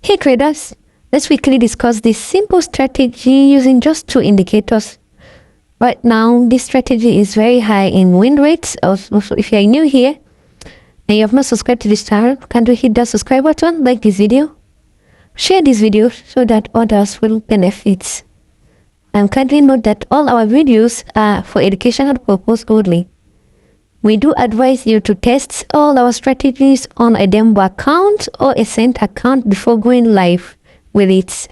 Hey traders, let's quickly discuss this simple strategy using just 2 indicators. Right now, this strategy is very high in win rates. Also, if you are new here and you have not subscribed to this channel, can you hit that subscribe button, like this video, share this video so that others will benefit. And kindly note that all our videos are for educational purpose only. We do advise you to test all our strategies on a demo account or a sent account before going live with it.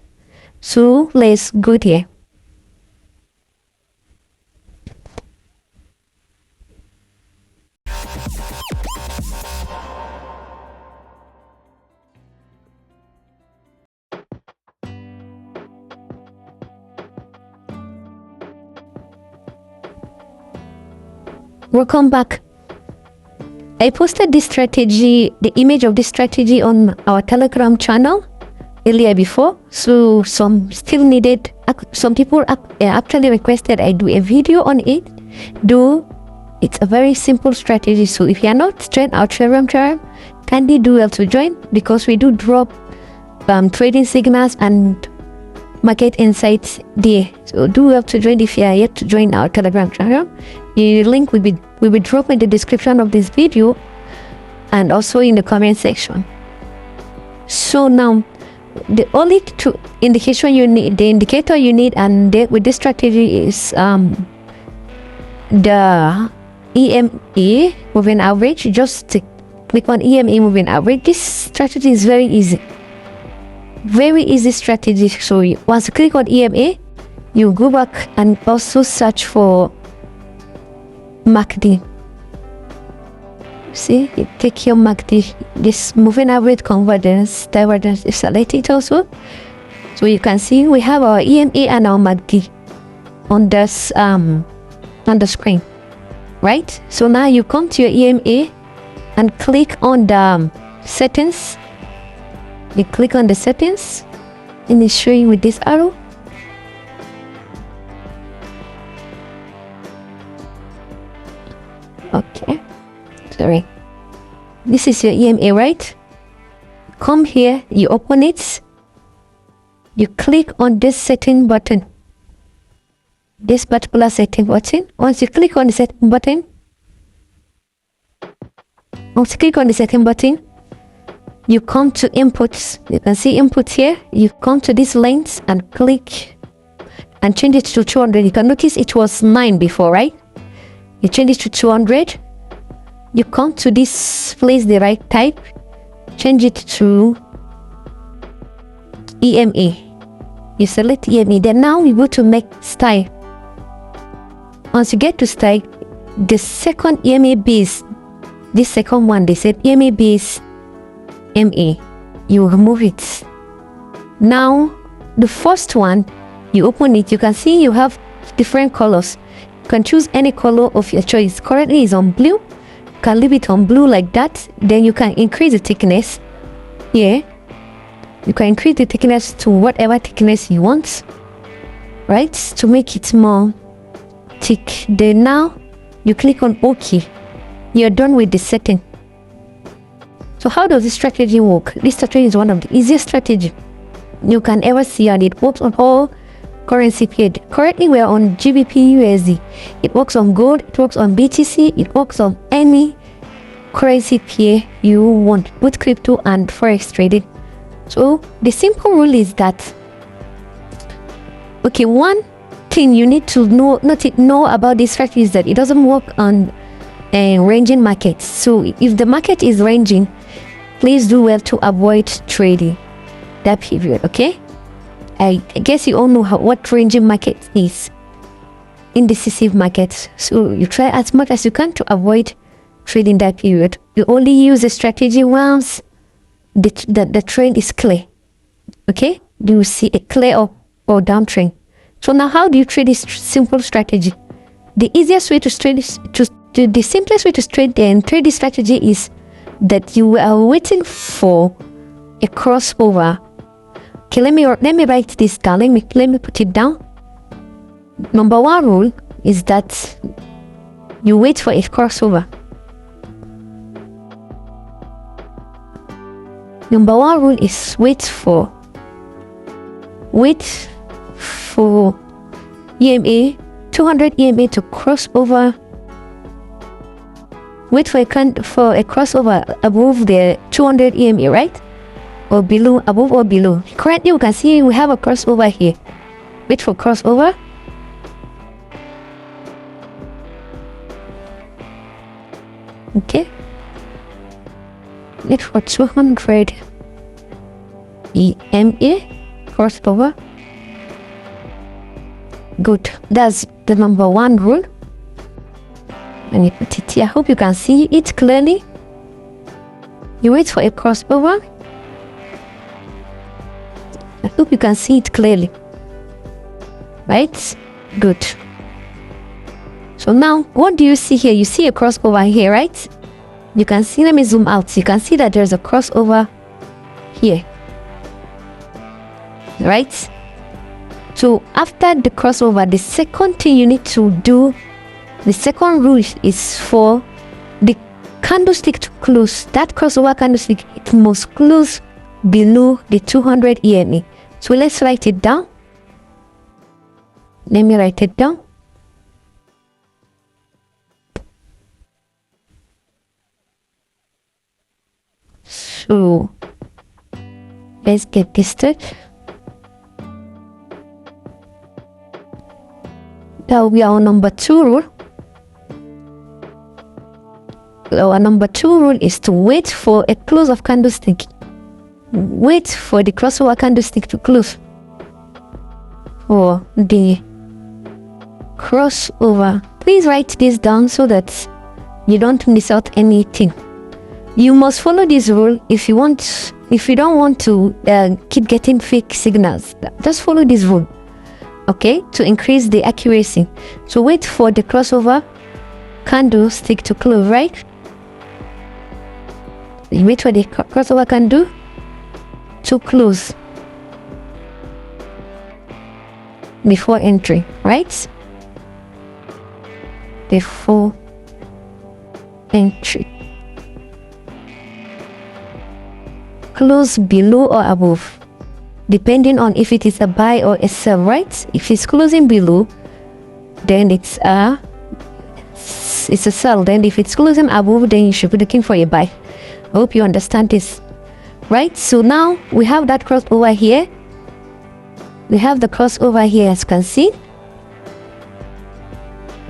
So let's go here. Welcome back. I posted this strategy, the image of this strategy on our Telegram channel earlier before. So some people actually requested I do a video on it. Though it's a very simple strategy. So if you are not joined our Telegram channel, kindly do well to join, because we do drop trading signals and market insights there. So do well to join if you are yet to join our Telegram channel. The link will be dropped in the description of this video and also in the comment section. So now, the only indicator you need, and with this strategy is the EMA moving average. Just click on EMA moving average. This strategy is very easy. Very easy strategy. So once you click on EMA, you go back and also search for MACD. See, you take your MACD, this moving average convergence, divergence is selected also. So you can see we have our EMA and our MACD on this on the screen, right? So now you come to your EMA and click on the settings. You click on the settings and it's showing with this arrow. Okay, sorry. This is your EMA, right? Come here, you open it. You click on this setting button. This particular setting button. Once you click on the setting button, you come to inputs. You can see inputs here. You come to this lens and click and change it to 200. You can notice it was 9 before, right? You change it to 200. You come to this place, the right type, change it to EMA. You select EMA. Then now you go to make style. Once you get to style, the second EMA base, this second one, they said EMA base MA. You remove it. Now the first one, you open it. You can see you have different colors. You can choose any color of your choice. Currently is on blue. You can leave it on blue like that. Then you can increase the thickness. Yeah, you can increase the thickness to whatever thickness you want, right, to make it more thick. Then now you click on OK. You're done with the setting. So how does this strategy work? This strategy is one of the easiest strategy you can ever see, and it works on all currency paired. Currently we are on GBP USD. It works on gold, it works on BTC, it works on any currency pair you want, both crypto and forex trading. So the simple rule is that, okay, one thing you need to know about this strategy is that it doesn't work on ranging markets. So if the market is ranging, please do well to avoid trading that period. Okay, I guess you all know what ranging market is, indecisive markets. So you try as much as you can to avoid trading that period. You only use the strategy once the trend is clear. Okay, you see a clear up or down trend. So now how do you trade this simple strategy? The easiest way to trade is the simplest way to trade this strategy is that you are waiting for a crossover. Okay, let me write this down. Let me put it down. Number one rule is that you wait for a crossover. Number one rule is wait for EMA 200 EMA to cross over. Wait for a crossover above the 200 EMA, right? Or below, above or below. Currently, you can see we have a crossover here. Wait for crossover. Okay. Wait for 200 EMA crossover. Good. That's the number one rule. And you put it here. I hope you can see it clearly. You wait for a crossover. I hope you can see it clearly. Right? Good. So now, what do you see here? You see a crossover here, right? You can see, let me zoom out. You can see that there's a crossover here. Right? So after the crossover, the second thing you need to do, the second rule is for the candlestick to close. That crossover candlestick, it must close below the 200 EMA. So let's write it down. Let me write it down. So let's get this started. That will be our number two rule. Our number two rule is to wait for a close of candlestick. Wait for the crossover candlestick to close. For the crossover. Please write this down so that you don't miss out anything. You must follow this rule if you don't want to keep getting fake signals. Just follow this rule. Okay, to increase the accuracy. So wait for the crossover candlestick to close, right? You wait for the crossover candle to close before entry, right? Before entry. Close below or above, depending on if it is a buy or a sell, right? If it's closing below, then it's a sell. Then if it's closing above, then you should be looking for a buy. I hope you understand this, right? So now we have that crossover here. We have the crossover here, as you can see.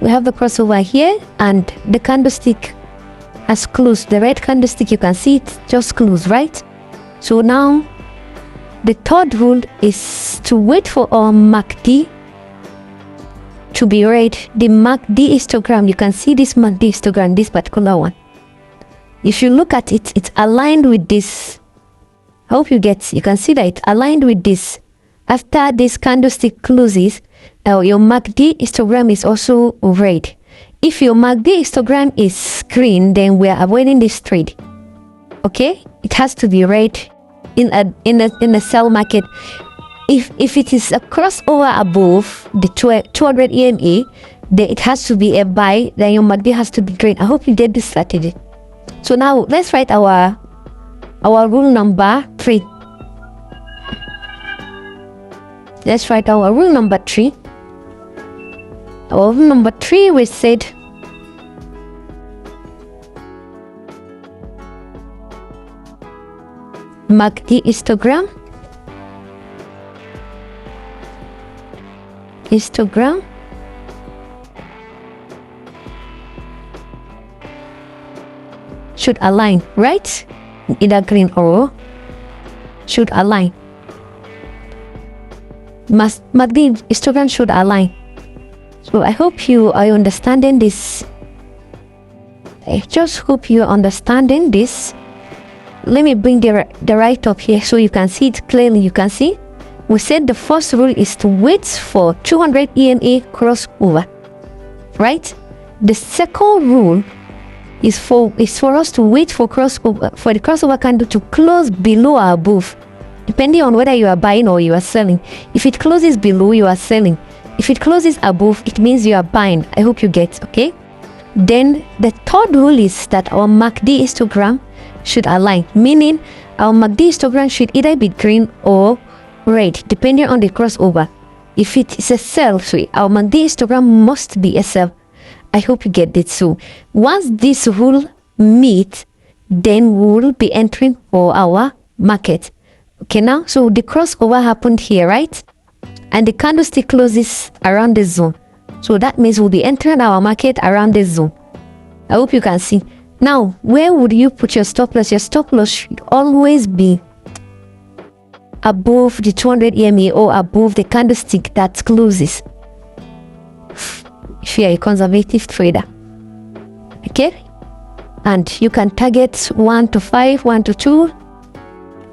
We have the crossover here, and the candlestick has closed. The red candlestick, you can see it just closed, right? So now the third rule is to wait for our MACD to be read. The MACD histogram, you can see this MACD histogram, this particular one. If you look at it, it's aligned with this. I hope you can see that it's aligned with this. After this candlestick closes, your MACD histogram is also red. If your MACD histogram is green, then we are avoiding this trade. Okay, it has to be red in a sell market. If it is a crossover above the 200 EMA, then it has to be a buy. Then your MACD has to be green. I hope you did this strategy. So now let's write our rule number 3. Let's write our rule number 3. Our rule number 3, we said MACD histogram should align, right? Either green or should align. MACD histogram should align. So I hope you are understanding this. I just hope you are understanding this. Let me bring the right up here so you can see it clearly. You can see we said the first rule is to wait for 200 EMA crossover, right? The second rule is for us to wait for the crossover candle to close below or above, depending on whether you are buying or you are selling. If it closes below, you are selling. If it closes above, it means you are buying. I hope you get, okay? Then the third rule is that our MACD histogram should align, meaning our MACD histogram should either be green or red depending on the crossover. If it is a sell, so our MACD histogram must be a sell. I hope you get it. So once this rule meet, then we will be entering for our market. Okay, now so the crossover happened here, right? And the candlestick closes around the zone, so that means we'll be entering our market around the zone. I hope you can see. Now, where would you put your stop loss? Your stop loss should always be above the 200 EMA or above the candlestick that closes, if you are a conservative trader. Okay, and you can target 1 to 5, 1 to 2,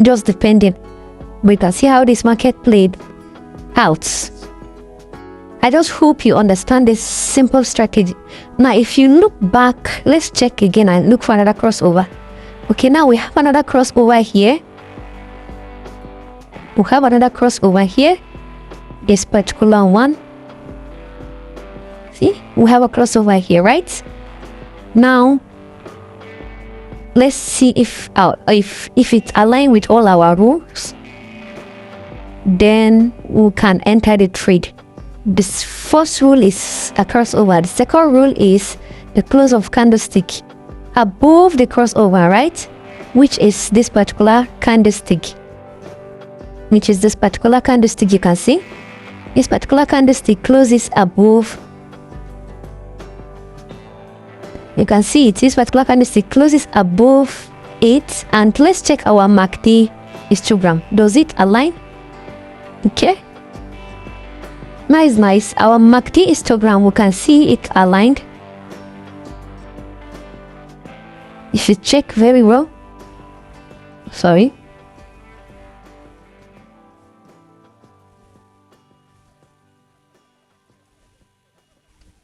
just depending. We can see how this market played out. I just hope you understand this simple strategy. Now, if you look back, let's check again and look for another crossover. Okay, now we have another crossover here. We have another crossover here. This particular one. See, we have a crossover here, right? Now, let's see if it's aligned with all our rules. Then we can enter the trade. This first rule is a crossover. The second rule is the close of candlestick above the crossover, right? Which is this particular candlestick. You can see this particular candlestick closes above. You can see it. This particular candlestick closes above it. And let's check our MACD histogram. Does it align? Okay. Nice. Our MACD histogram, we can see it aligned. If you check very well, sorry.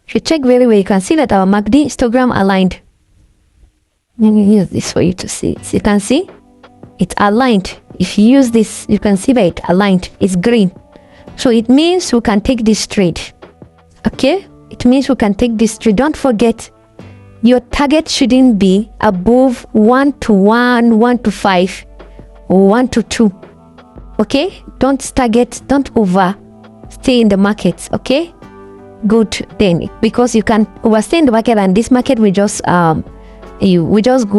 If you check very well, you can see that our MACD histogram aligned. Let me use this for you to see. So you can see it aligned. If you use this, you can see that it aligned. It's green. So it means we can take this trade. Okay? It means we can take this trade. Don't forget, your target shouldn't be above 1 to 1, 1 to 5, or 1 to 2. Okay? Don't overstay in the market. Okay? Good then. Because you can overstay in the market and this market will just go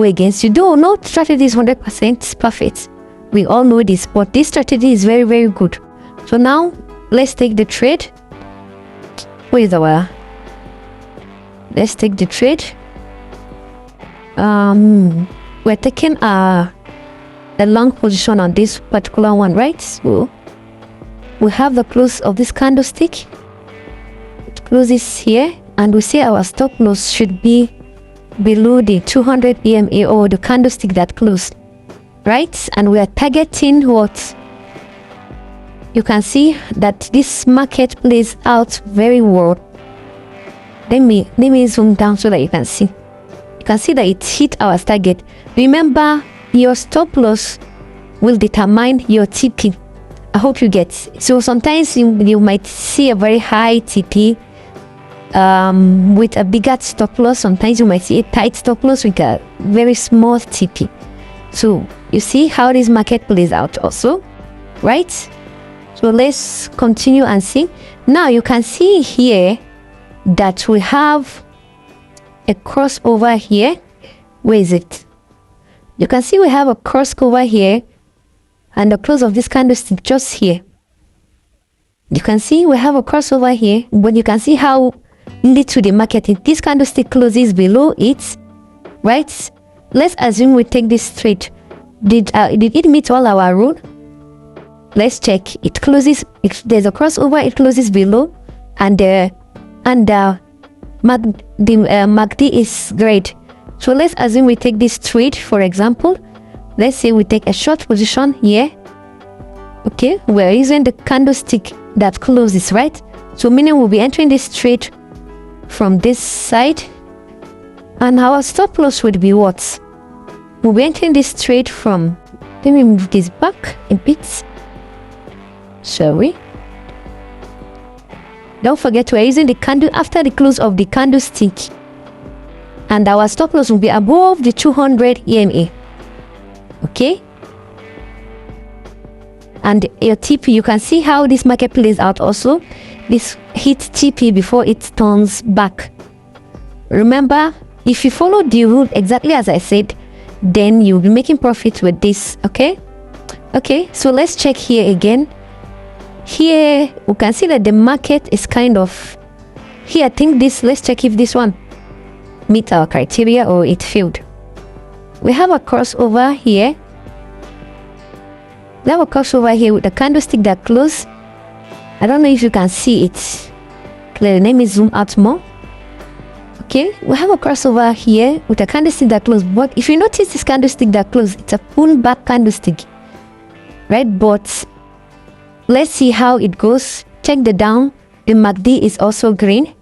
against you. Though no strategy is 100% perfect. We all know this, but this strategy is very, very good. So now, let's take the trade. Let's take the trade. We're taking a long position on this particular one, right? So we have the close of this candlestick. It closes here, and we say our stop loss should be below the 200 EMA or the candlestick that closed, right? And we are targeting what? You can see that this market plays out very well. Let me zoom down so that you can see. You can see that it hit our target. Remember, your stop loss will determine your TP. I hope you get. So sometimes you might see a very high TP with a bigger stop loss. Sometimes you might see a tight stop loss with a very small TP. So you see how this market plays out also, right? So let's continue and see. Now you can see here that we have a crossover here. Where is it? You can see we have a crossover here and the close of this candlestick just here. You can see we have a crossover here, but you can see how little the market is. This candlestick closes below it, right? Let's assume we take this trade. Did it meet all our rule? Let's check. It closes. If there's a crossover, it closes below, and the MACD is great. So let's assume we take this trade, for example. Let's say we take a short position here. Okay, we're using the candlestick that closes, right? So meaning we'll be entering this trade from this side, and our stop loss would be what? We'll be entering this trade from, let me move this back a bit. Sorry. Don't forget we're using the candle after the close of the candlestick, and our stop loss will be above the 200 EMA. Okay, and your TP, you can see how this market plays out also. This hits TP before it turns back. Remember, if you follow the rule exactly as I said, then you'll be making profit with this. Okay, so let's check here again. Here we can see that the market is kind of here. I think this, let's check if this one meet our criteria or it failed. We have a crossover here. We have a crossover here with a candlestick that closed. I don't know if you can see it clearly. Let me zoom out more. Okay, we have a crossover here with a candlestick that closed, but if you notice this candlestick that closed, it's a pullback candlestick, right? But let's see how it goes. Check the down. The MACD is also green.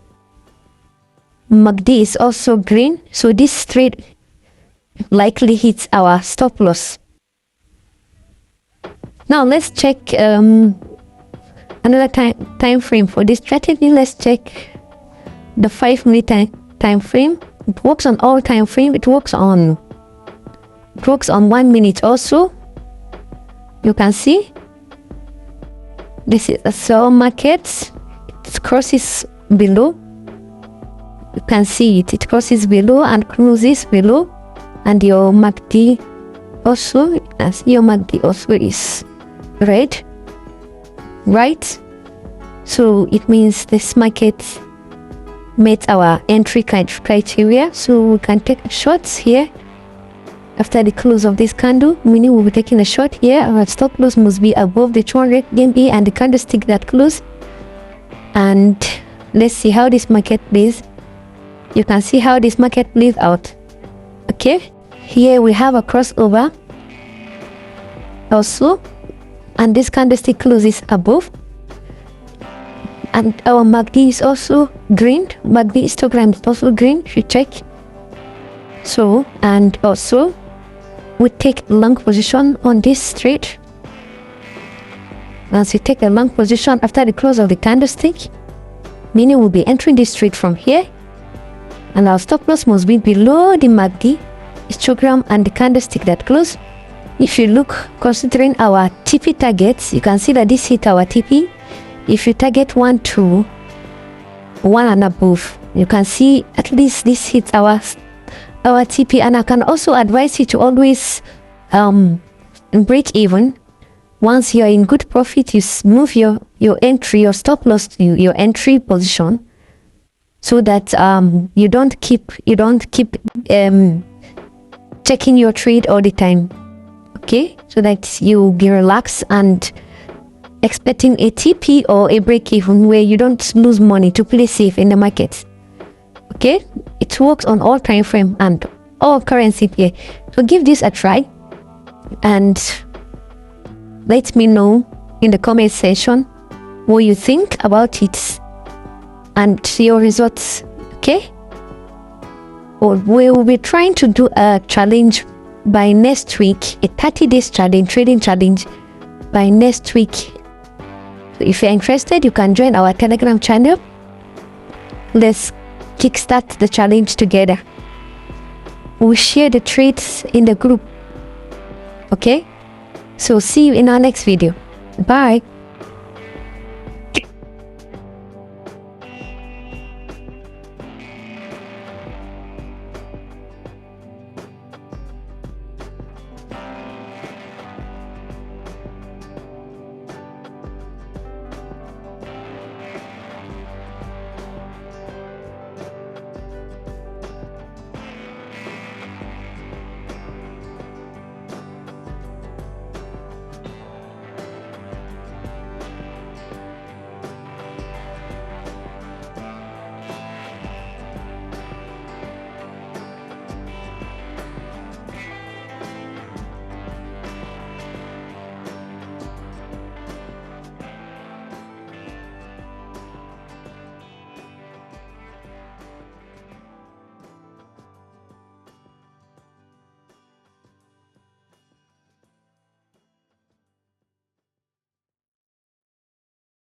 MACD is also green, so this trade likely hits our stop loss. Now let's check another time frame for this strategy. Let's check the 5-minute time frame. It works on all time frame. It works on 1 minute also. You can see this is a sell market. It crosses below. You can see it. It crosses below and closes below, and your MACD also, as your MACD also is red, right? So it means this market met our entry criteria, so we can take shots here after the close of this candle, meaning we'll be taking a shot here. Our stop loss must be above the 200 EMA and the candlestick that closed. And let's see how this market plays. You can see how this market plays out. Okay, here we have a crossover also, and this candlestick closes above, and our MACD is also green. MACD histogram is also green, if you check. So, and also we take long position on this trade. Once we take a long position after the close of the candlestick, meaning we'll be entering this trade from here, and our stop loss must be below the MACD histogram and the candlestick that closed. If you look, considering our TP targets, you can see that this hit our TP. If you target 1 to 1 and above, you can see at least this hits our TP. And I can also advise you to always break even. Once you're in good profit, you move your entry, your stop loss to your entry position, so that you don't keep checking your trade all the time. Okay, so that you be relaxed and expecting a TP or a break even where you don't lose money to play safe in the market. Okay, it works on all time frame and all currency here. So give this a try and let me know in the comment section what you think about it and your results. Okay, or we will be trying to do a challenge by next week, a 30 days challenge, trading challenge by next week. So if you're interested, you can join our Telegram channel. Let's kickstart the challenge together. We'll share the trades in the group. Okay, so see you in our next video. Bye.